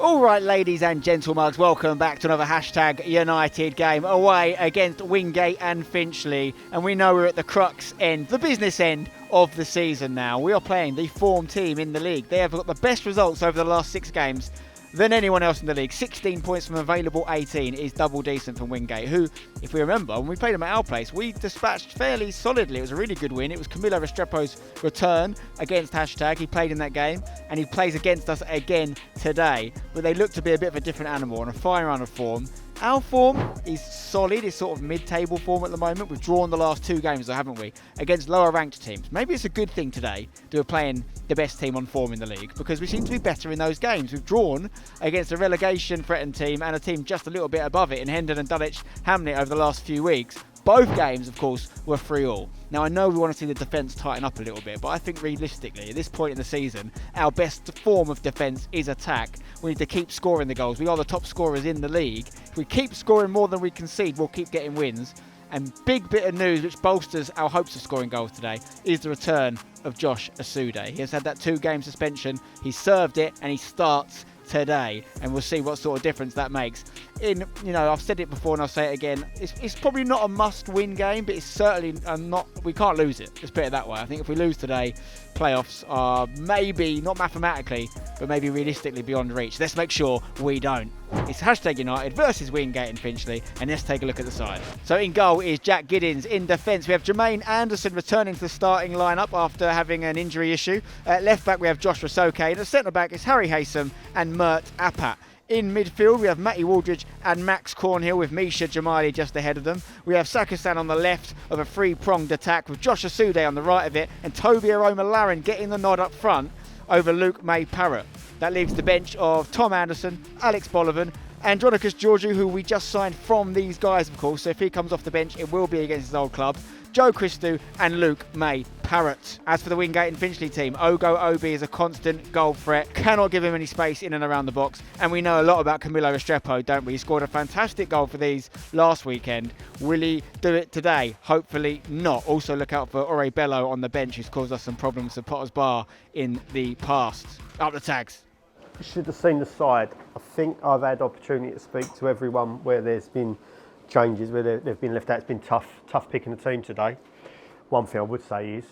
All right, ladies and gentlemen, welcome back to another Hashtag United game away against Wingate and Finchley. And we know we're at the crux end, the business end of the season now. We are playing the form team in the league. They have got the best results over the last 6 games than anyone else in the league. 16 points from available 18 is double decent from Wingate, who, if we remember, when we played them at our place, we dispatched fairly solidly. It was a really good win. It was Camilo Restrepo's return against Hashtag. He played in that game, and he plays against us again today. But they look to be a bit of a different animal on a fine run of form. Our form is solid. It's sort of mid-table form at the moment. We've drawn the last 2 games, though, haven't we, against lower-ranked teams. Maybe it's a good thing today that we're playing the best team on form in the league, because we seem to be better in those games. We've drawn against a relegation-threatened team and a team just a little bit above it in Hendon and Dulwich Hamlet over the last few weeks. Both games, of course, were 3-3. Now, I know we want to see the defence tighten up a little bit, but I think realistically, at this point in the season, our best form of defence is attack. We need to keep scoring the goals. We are the top scorers in the league. If we keep scoring more than we concede, we'll keep getting wins. And big bit of news which bolsters our hopes of scoring goals today is the return of Josh OSUDE. He has had that 2-game suspension. He served it and he starts today, and we'll see what sort of difference that makes. I've said it before and I'll say it again, it's probably not a must-win game, but it's certainly not. We can't lose it. Let's put it that way. I think if we lose today, playoffs are maybe not mathematically, but maybe realistically beyond reach. Let's make sure we don't. It's Hashtag United versus Wingate and Finchley, and let's take a look at the side. So in goal is Jack Giddins. In defence, we have Jermaine Anderson returning to the starting lineup after having an injury issue. At left back, we have Josh Rasoke, and at centre back is Harry Haysom and Mert Apat. In midfield, we have Matty Waldridge and Max Cornhill, with Misha Jamali just ahead of them. We have Sakasan on the left of a 3-pronged attack, with Josh OSUDE on the right of it, and Toby Aroma-Laren getting the nod up front over Luke May-Parrott. That leaves the bench of Tom Anderson, Alex Bolivan, Andronicus Georgiou, who we just signed from these guys, of course, so if he comes off the bench, it will be against his old club, Joe Christou and Luke May-Parrott. As for the Wingate and Finchley team, Ogo Obi is a constant goal threat, cannot give him any space in and around the box, and we know a lot about Camilo Restrepo, don't we? He scored a fantastic goal for these last weekend. Will he do it today? Hopefully not. Also look out for Ore Bello on the bench, who's caused us some problems at Potter's Bar in the past. Up the tags. You should have seen the side. I think I've had opportunity to speak to everyone where there's been changes, where they've been left out. It's been tough picking the team today. One thing I would say is,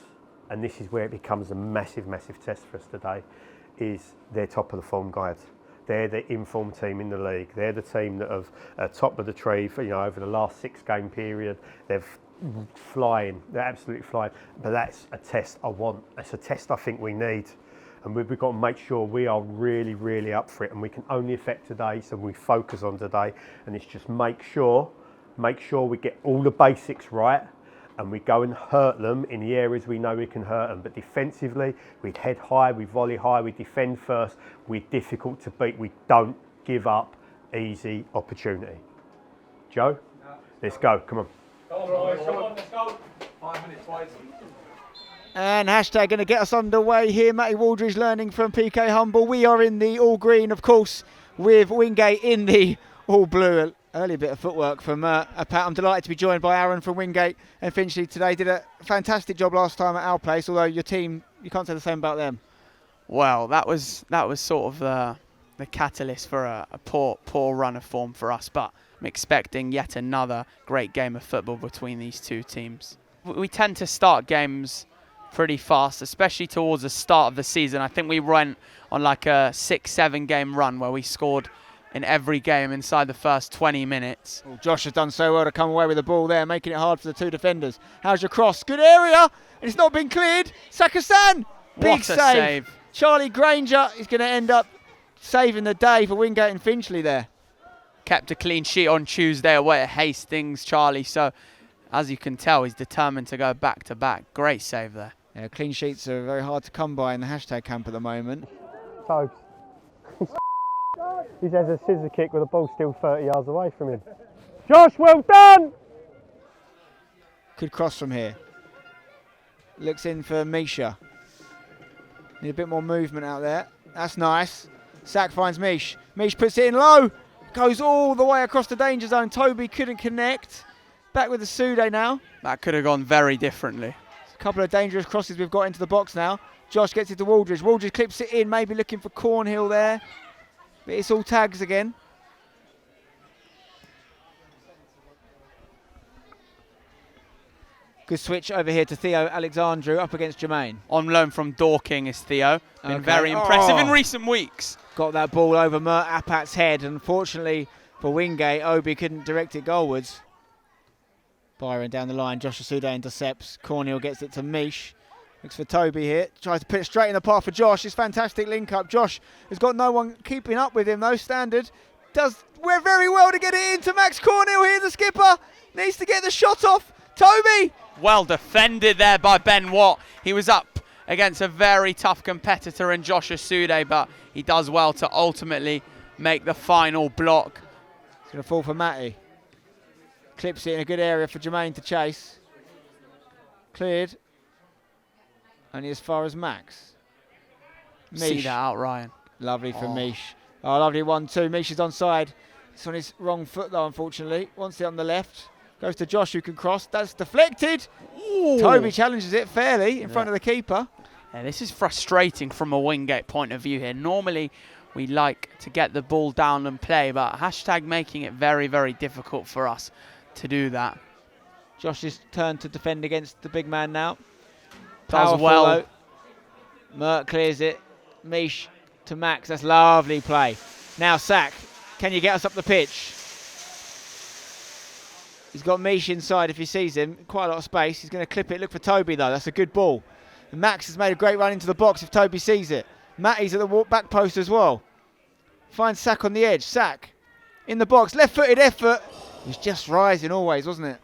and this is where it becomes a massive test for us today, is they're top of the form guides. They're the informed team in the league. They're the team that have top of the tree for, over the last 6-game period. They're flying. They're absolutely flying. But that's a test I want. That's a test I think we need. And we've got to make sure we are really up for it, and we can only affect today, so we focus on today. And it's just make sure we get all the basics right, and we go and hurt them in the areas we know we can hurt them. But defensively, we head high, we volley high, we defend first, we're difficult to beat, we don't give up easy opportunity. Joe, let's go, come on. Come on, boys, come on, let's go. 5 minutes waiting. And Hashtag going to get us underway here. Matty Waldridge learning from PK Humble. We are in the all green, of course, with Wingate in the all blue. Early bit of footwork from Apat. I'm delighted to be joined by Aaron from Wingate and Finchley today. Did a fantastic job last time at our place, although your team, you can't say the same about them. Well, that was sort of the catalyst for a poor run of form for us, but I'm expecting yet another great game of football between these two teams. We tend to start games pretty fast, especially towards the start of the season. I think we went on like a 6-7 game run where we scored in every game inside the first 20 minutes. Well, Josh has done so well to come away with the ball there, making it hard for the 2 defenders. How's your cross? Good area, and it's not been cleared. Sakasan, big save. Charlie Granger is going to end up saving the day for Wingate and Finchley there. Kept a clean sheet on Tuesday away at Hastings, Charlie, so as you can tell, he's determined to go back to back. Great save there. Yeah, clean sheets are very hard to come by in the Hashtag camp at the moment. So, he has a scissor kick with the ball still 30 yards away from him. Josh, well done! Good cross from here. Looks in for Misha. Need a bit more movement out there. That's nice. Sack finds Mish. Mish puts it in low. Goes all the way across the danger zone. Toby couldn't connect. Back with the OSUDE now. That could have gone very differently. A couple of dangerous crosses we've got into the box now. Josh gets it to Waldridge. Waldridge clips it in, maybe looking for Cornhill there. But it's all tags again. Good switch over here to Theo Alexandru up against Jermaine. On loan from Dorking is Theo. Been Okay. very impressive in Oh. recent weeks. Got that ball over Mert Apat's head. Unfortunately for Wingate, Obi couldn't direct it goalwards. Byron down the line. Josh OSUDE intercepts. Cornell gets it to Mish. Looks for Toby here. Tries to put it straight in the path for Josh. It's fantastic link up. Josh has got no one keeping up with him though. Standard does very well to get it into Max Cornell here. The skipper needs to get the shot off. Toby! Well defended there by Ben Watt. He was up against a very tough competitor in Josh OSUDE, but he does well to ultimately make the final block. It's going to fall for Matty. Clips it in a good area for Jermaine to chase. Cleared. Only as far as Max. See that out, Ryan. Lovely from Mish. Oh, lovely 1-2. Mish is onside. It's on his wrong foot though, unfortunately. Wants it on the left. Goes to Josh who can cross. That's deflected. Ooh. Toby challenges it fairly in front of the keeper. Yeah, this is frustrating from a Wingate point of view here. Normally we like to get the ball down and play, but hashtag making it very, very difficult for us to do that. Josh's turn to defend against the big man now. Does Powerful well. though. Mert clears it. Mish to Max. That's lovely play. Now Sack, can you get us up the pitch? He's got Mish inside if he sees him. Quite a lot of space. He's going to clip it. Look for Toby though. That's a good ball. And Max has made a great run into the box if Toby sees it. Matty's at the back post as well. Finds Sack on the edge. Sack in the box. Left-footed effort. He was just rising always, wasn't it?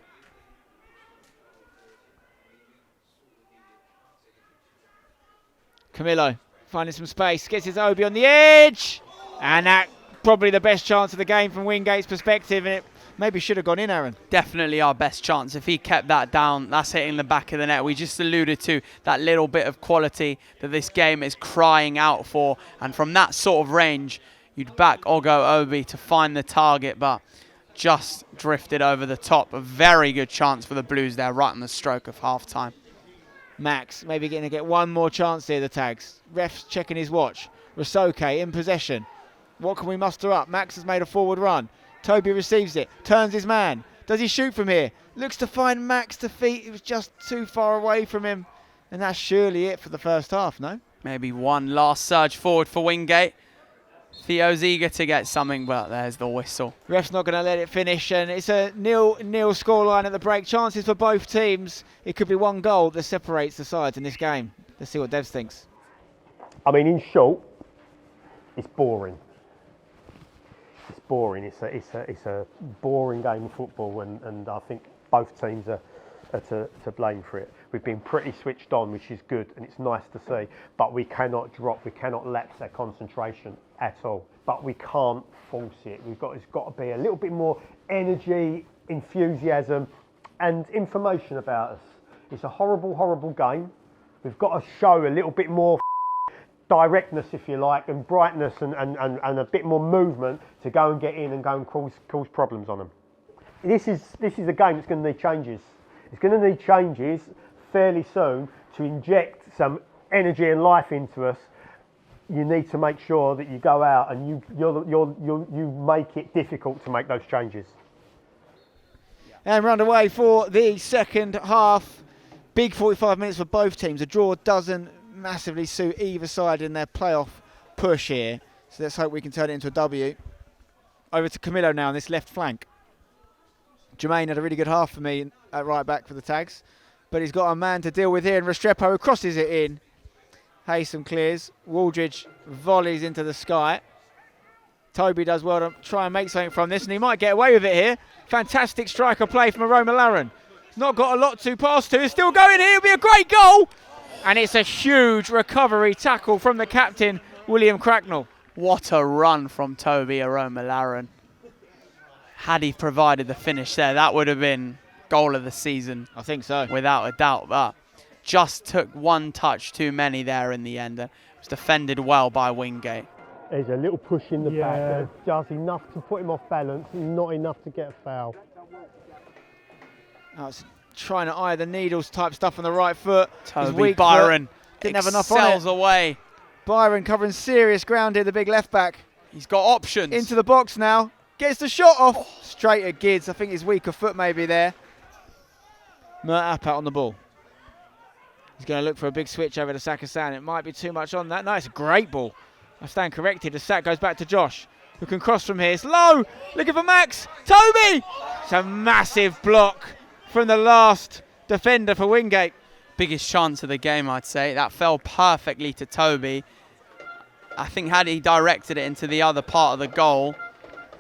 Camillo finding some space. Gets his Obi on the edge. And that probably the best chance of the game from Wingate's perspective. And it maybe should have gone in, Aaron. Definitely our best chance. If he kept that down, that's hitting the back of the net. We just alluded to that little bit of quality that this game is crying out for. And from that sort of range, you'd back Ogo Obi to find the target, but just drifted over the top. A very good chance for the Blues there, right on the stroke of half-time. Max maybe going to get one more chance here, the tags. Ref's checking his watch. Rasoke in possession. What can we muster up? Max has made a forward run. Toby receives it, turns his man. Does he shoot from here? Looks to find Max to feet. It was just too far away from him. And that's surely it for the first half, no? Maybe one last surge forward for Wingate. Theo's eager to get something, but there's the whistle. Ref's not going to let it finish, and it's a 0-0 scoreline at the break. Chances for both teams. It could be one goal that separates the sides in this game. Let's see what Devs thinks. I mean, in short, it's boring. It's boring. It's a boring game of football, and I think both teams are to blame for it. We've been pretty switched on, which is good, and it's nice to see. But we cannot drop. We cannot lapse our concentration at all. But we can't force it. It's got to be a little bit more energy, enthusiasm, and information about us. It's a horrible, horrible game. We've got to show a little bit more directness, if you like, and brightness and a bit more movement to go and get in and go and cause problems on them. This is a game that's going to need changes. It's going to need changes fairly soon to inject some energy and life into us. You need to make sure that you go out and you make it difficult to make those changes. And we're underway for the second half. Big 45 minutes for both teams. A draw doesn't massively suit either side in their playoff push here. So let's hope we can turn it into a W. Over to Camillo now on this left flank. Jermaine had a really good half for me at right back for the tags. But he's got a man to deal with here, and Restrepo crosses it in. Haysom clears. Waldridge volleys into the sky. Toby does well to try and make something from this, and he might get away with it here. Fantastic striker play from Aroma Laren. He's not got a lot to pass to. He's still going here. It'll be a great goal. And it's a huge recovery tackle from the captain, William Cracknell. What a run from Toby Aroma Laren. Had he provided the finish there, that would have been goal of the season. I think so. Without a doubt, but just took one touch too many there in the end. It was defended well by Wingate. There's a little push in the back that does enough to put him off balance, not enough to get a foul. Oh, it's trying to eye the needles type stuff on the right foot. Toby Byron didn't have enough on it. excels away. Byron covering serious ground here, the big left back. He's got options. Into the box now. Gets the shot off. Straight at Gids. I think his weaker foot maybe there. Mert out on the ball. He's going to look for a big switch over to Sakasan. It might be too much on that. No, it's a great ball. I stand corrected. The sack goes back to Josh, who can cross from here. It's low. Looking for Max. Toby! It's a massive block from the last defender for Wingate. Biggest chance of the game, I'd say. That fell perfectly to Toby. I think had he directed it into the other part of the goal,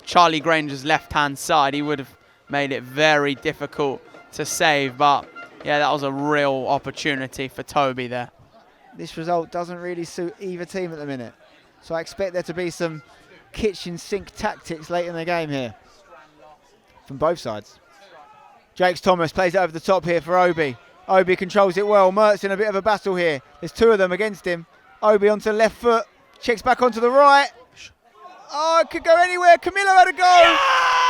Charlie Granger's left-hand side, he would have made it very difficult to save. But, yeah, that was a real opportunity for Toby there. This result doesn't really suit either team at the minute. So I expect there to be some kitchen sink tactics late in the game here from both sides. Jakes Thomas plays it over the top here for Obi. Obi controls it well. Mert's in a bit of a battle here. There's two of them against him. Obi onto the left foot. Checks back onto the right. Oh, it could go anywhere. Camillo had a go. Yeah!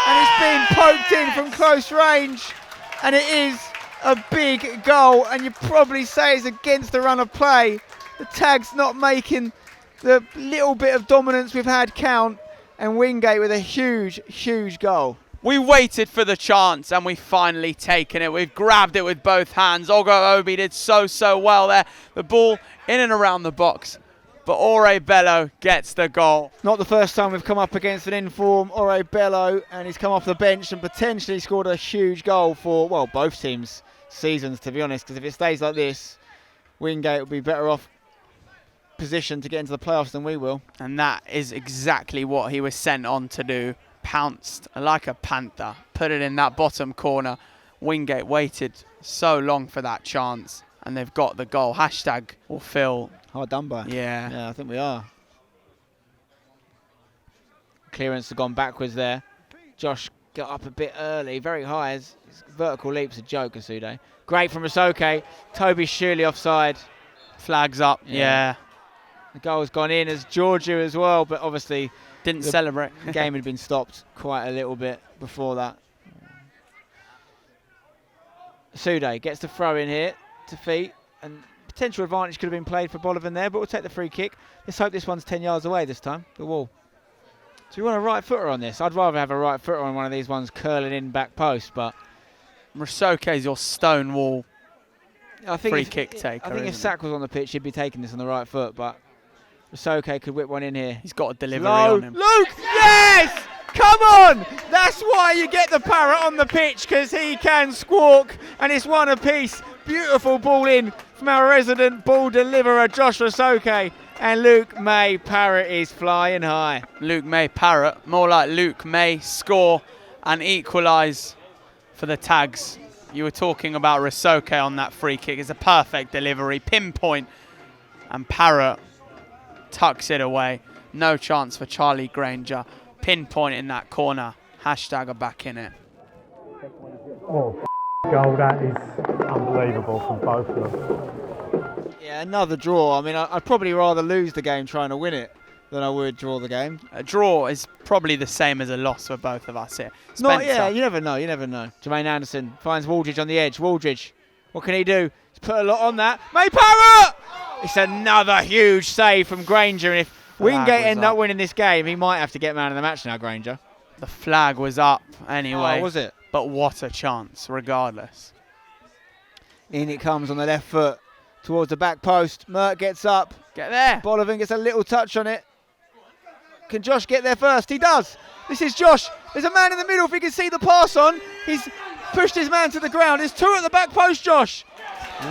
And it's been poked in from close range. And it is a big goal. And you probably say it's against the run of play. The tag's not making the little bit of dominance we've had count. And Wingate with a huge, huge goal. We waited for the chance and we've finally taken it. We've grabbed it with both hands. Ogo Obi did so well there. The ball in and around the box. But Ore Bello gets the goal. Not the first time we've come up against an inform Ore Bello, and he's come off the bench and potentially scored a huge goal for, well, both teams' seasons, to be honest, because if it stays like this, Wingate will be better off positioned to get into the playoffs than we will. And that is exactly what he was sent on to do. Pounced like a panther, put it in that bottom corner. Wingate waited so long for that chance, and they've got the goal. Hashtag will feel hard done by. Yeah, I think we are. Clearance has gone backwards there. Josh got up a bit early, very high. His vertical leap's a joke, OSUDE. Great from Risoke. Toby's surely offside. Flags up. Yeah. The goal's gone in as Georgia as well, but obviously didn't celebrate. The game had been stopped quite a little bit before that. OSUDE gets the throw in here to feet, and potential advantage could have been played for Bolivan there, but we'll take the free kick. Let's hope this one's 10 yards away this time, the wall. Do we want a right footer on this? I'd rather have a right footer on one of these ones curling in back post, but Risoke's your stone wall free kick taker. I think if Sack was on the pitch, he'd be taking this on the right foot, but Risoke could whip one in here. He's got a delivery on him. Luke, yes! Come on! That's why you get the parrot on the pitch, because he can squawk, and it's one apiece. Beautiful ball in from our resident ball deliverer, Josh Risoke, and Luke May Parrot is flying high. Luke May Parrot, more like Luke May score and equalise for the Tags. You were talking about Risoke on that free kick. It's a perfect delivery, pinpoint, and Parrot tucks it away. No chance for Charlie Granger. Pinpoint in that corner. Hashtag are back in it. Oh, goal, that is unbelievable from both of them. Yeah, another draw. I mean, I'd probably rather lose the game trying to win it than I would draw the game. A draw is probably the same as a loss for both of us here. Spencer. Not, yeah, you never know, you never know. Jermaine Anderson finds Waldridge on the edge. Waldridge, what can he do? He's put a lot on that. May Parrot! It's another huge save from Granger, and if Wingate end up winning this game, he might have to get man of the match now, Granger. The flag was up anyway. Oh, was it? But what a chance, regardless. In it comes on the left foot towards the back post. Mert gets up. Get there. Bolivan gets a little touch on it. Can Josh get there first? He does. This is Josh. There's a man in the middle. If he can see the pass on, he's pushed his man to the ground. There's two at the back post, Josh.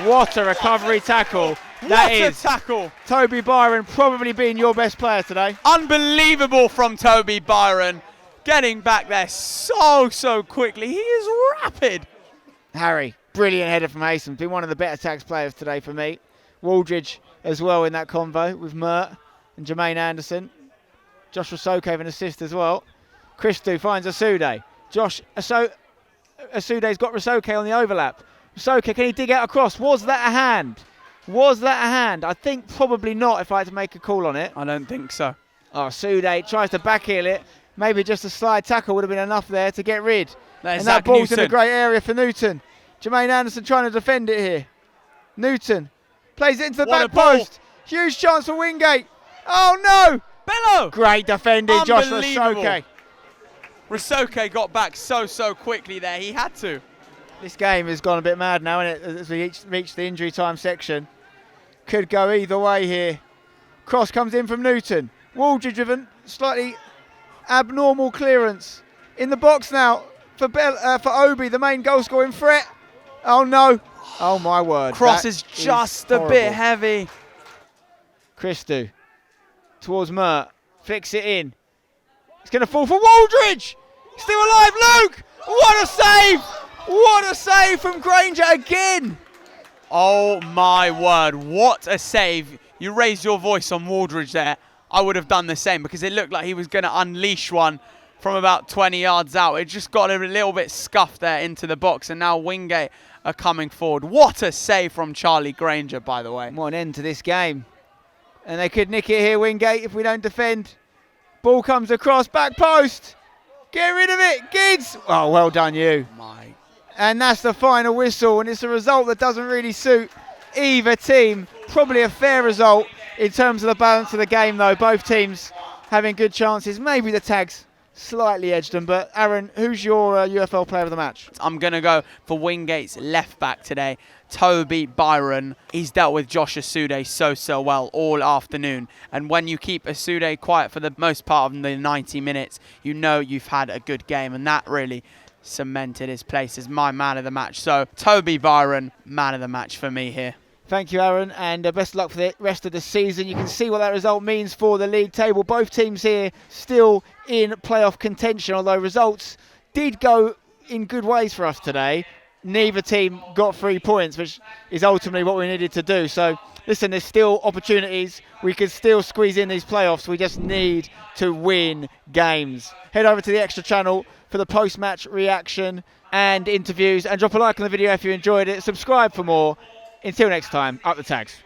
What a recovery tackle. That is a tackle. Toby Byron probably being your best player today. Unbelievable from Toby Byron. Getting back there so quickly. He is rapid. Harry, brilliant header from Haysom. Been one of the better Tags players today for me. Waldridge as well in that convo with Mert and Jermaine Anderson. Josh Risoke with an assist as well. Christou finds OSUDE. OSUDE's got Risoke on the overlap. Risoke, can he dig out a cross? Was that a hand? Was that a hand? I think probably not if I had to make a call on it. I don't think so. Oh, OSUDE tries to backheel it. Maybe just a slide tackle would have been enough there to get rid. There's and that ball's Newton. in a great area for Newton. Jermaine Anderson trying to defend it here. Newton plays it into the back post. Huge chance for Wingate. Oh no! Bello! Great defending, Josh Unbelievable. Rasoke. Rasoke got back so quickly there. He had to. This game has gone a bit mad now, isn't it, as we reach the injury time section. Could go either way here. Cross comes in from Newton. Waldry driven, slightly abnormal clearance. In the box now for Obi, the main goal scoring threat. Oh no. Oh my word. Cross That is just horrible. a bit heavy. Christou towards Mert. Flicks it in. It's going to fall for Waldridge. Still alive, Luke. What a save. What a save from Granger again. Oh my word, what a save. You raised your voice on Waldridge there. I would have done the same because it looked like he was going to unleash one from about 20 yards out. It just got a little bit scuffed there into the box, and now Wingate are coming forward. What a save from Charlie Granger, by the way. What an end to this game. And they could nick it here, Wingate, if we don't defend. Ball comes across, back post. Get rid of it, Gids. Oh, well done you. My. And that's the final whistle, and it's a result that doesn't really suit either team. Probably a fair result in terms of the balance of the game, though. Both teams having good chances. Maybe the tags slightly edged them. But Aaron, who's your UFL player of the match? I'm going to go for Wingate's left back today, Toby Byron. He's dealt with Josh OSUDE so well all afternoon. And when you keep OSUDE quiet for the most part of the 90 minutes, you know you've had a good game. And that really cemented his place as my man of the match. So Toby Byron, man of the match for me here. Thank you, Aaron, and best of luck for the rest of the season. You can see what that result means for the league table. Both teams here still in playoff contention, although results did go in good ways for us today. Neither team got 3 points, which is ultimately what we needed to do. So, listen, there's still opportunities. We could still squeeze in these playoffs. We just need to win games. Head over to the Extra channel for the post-match reaction and interviews, and drop a like on the video if you enjoyed it. Subscribe for more. Until next time, up the tags.